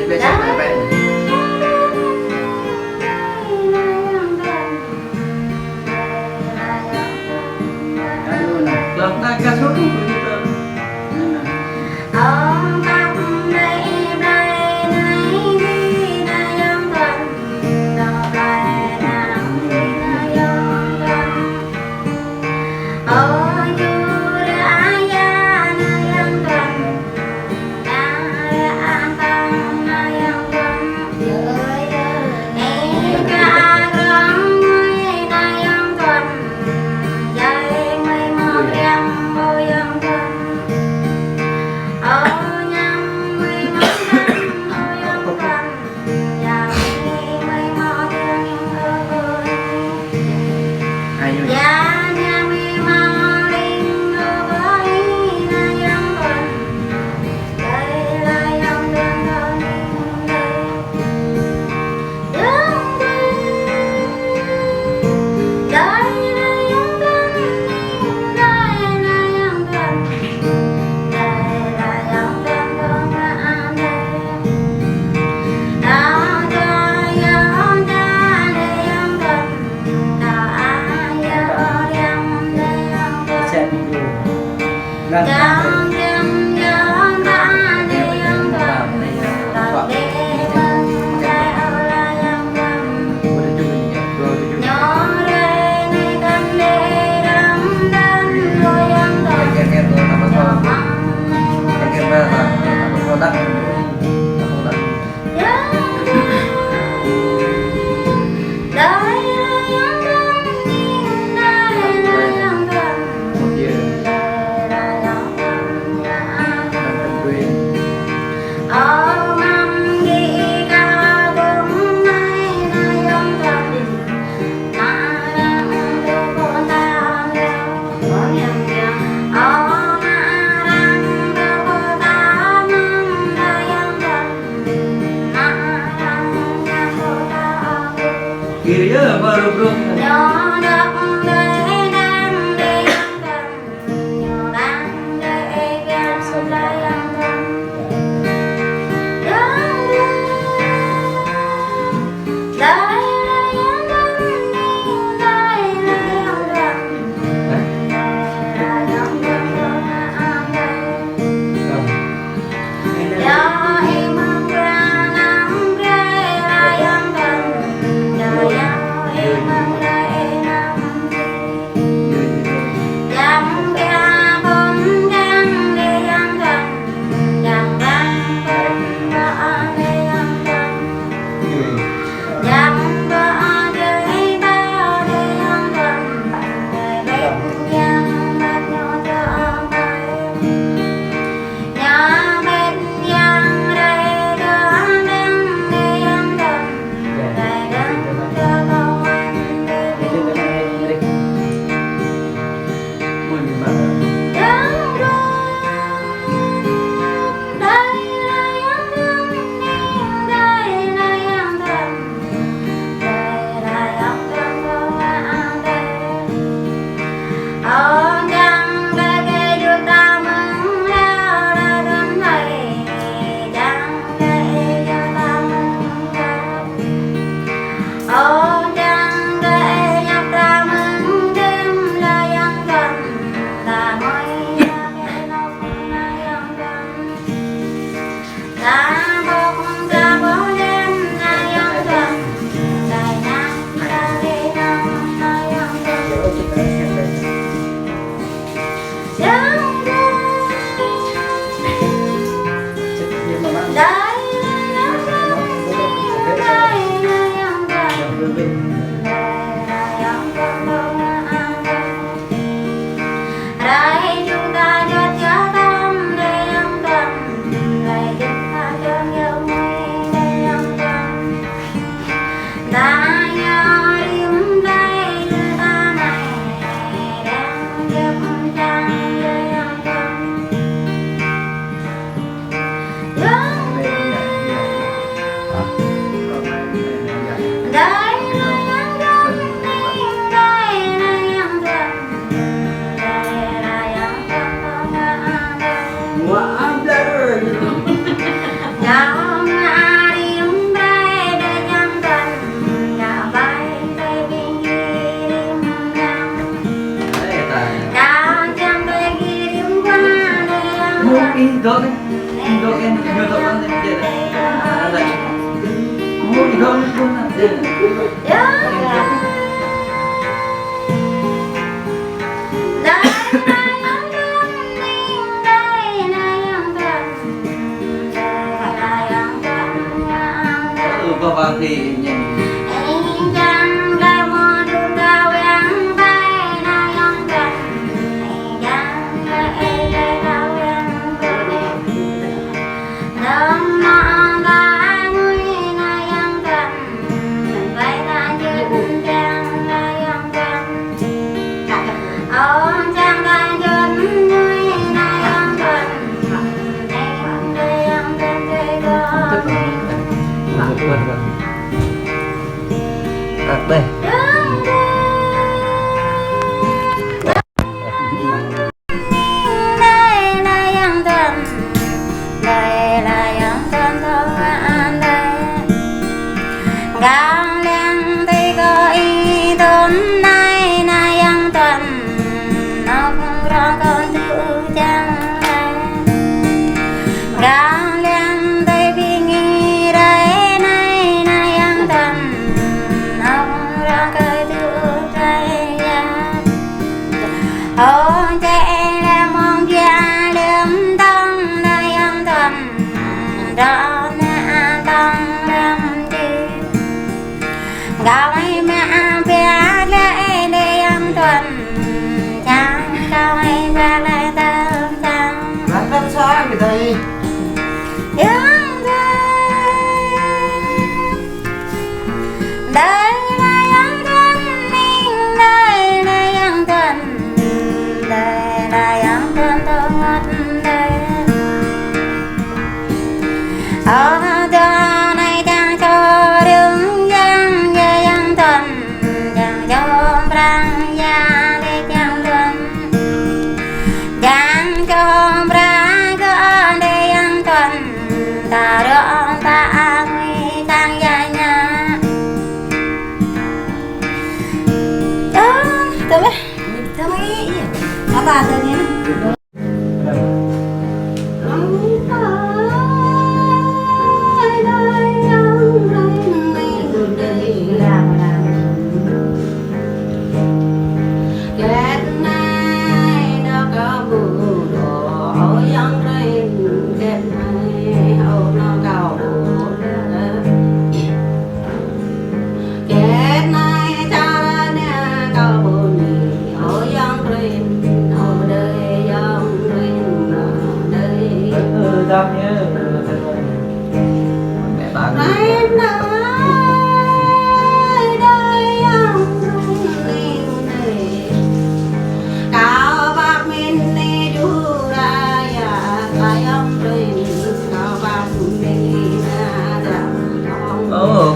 biasa bebek. Aduh, nah, lantai kasur begitu. Kira baru belum. Wow, idol kan jodoh kan dia ada oh idol pun ada ya bapak di nyanyi đây đây bà thôi nhé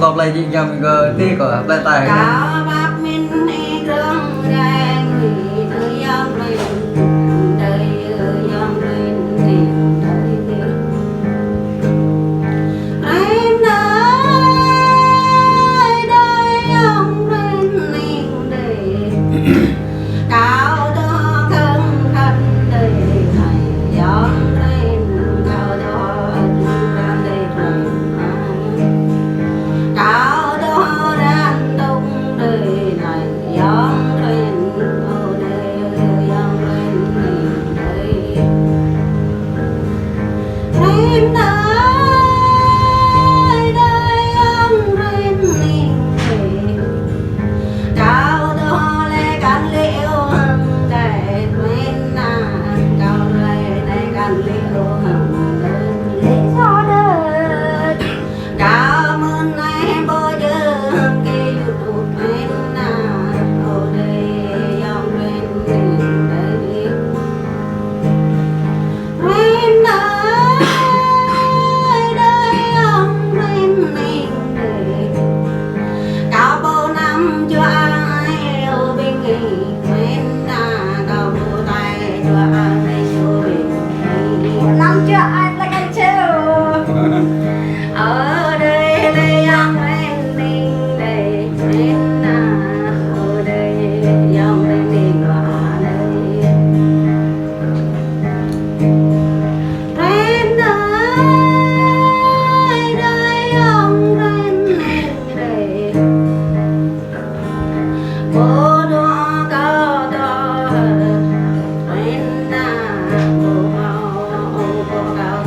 cọc lại chị nhầm gờ tí của tay tay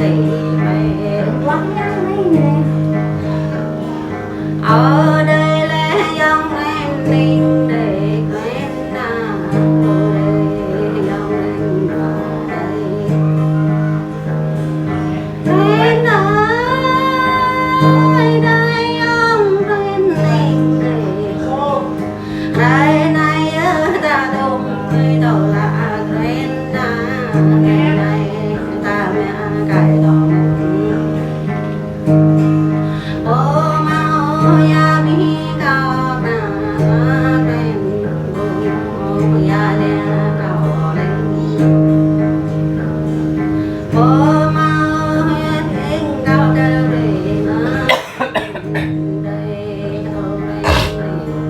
thì mẹ quăng ra mấy nè ở đây lẽ dòng em ninh để quen na ở đây dòng em ở đây quen ơi đây ông quen ninh để đây này ta đông người đầu lạ quen na ngày này ta mẹ cài đồng ô mau ya mi cao na quen ô ya le cao lên ô mau thiên cao cao để na đây đâu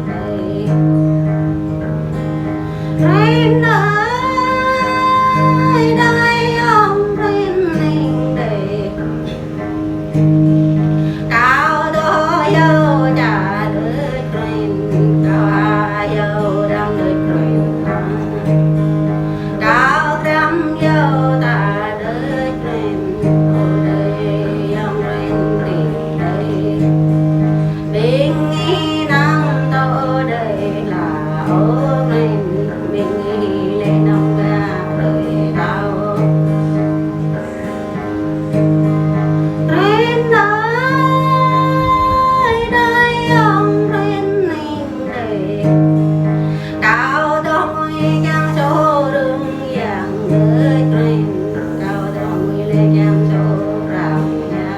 đây Rain ơi đây ông rain ninh để cao đó yêu trả đợi rain cao yêu đang đợi rain cao trăm yêu ta đợi rain ở đây ông rain đi đây bình nghi năng tôi đây là ô rain mình nghĩ lên ông ra đời tao Rain ơi đây ông Rain ninh để cao đó nguy giang chỗ đường vàng đời Rain cao đó nguy lên giang chỗ rào nhà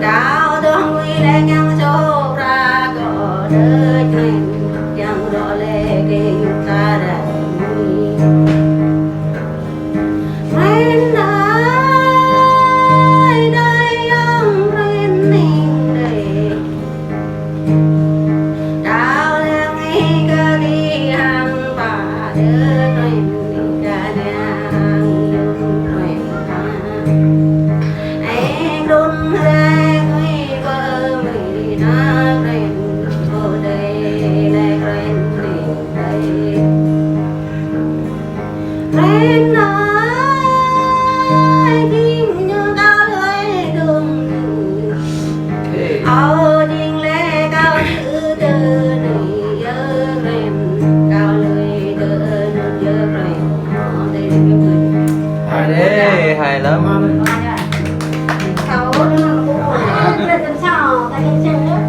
cao đó nguy lên giang chỗ ra có đời Rain giang đó lệ kinh ta đã nguy Rain ơi đây ông Rain ninh để cao lên ngay cơ đi hàng bà đứa Rain đi ra nhà hàng dùng Rain anh đun lên nguy cơ mì na Rain ở đây này Rain đi đây Rain ơi nhìn như cao lưới đường ở nhìn lẽ cao chữ từ này nhớ Rain cao lưới từ nước nhớ Rain ở đây là cái người Hay đấy, hay lắm. cậu nó cũng lên làm sao ta lên chân nước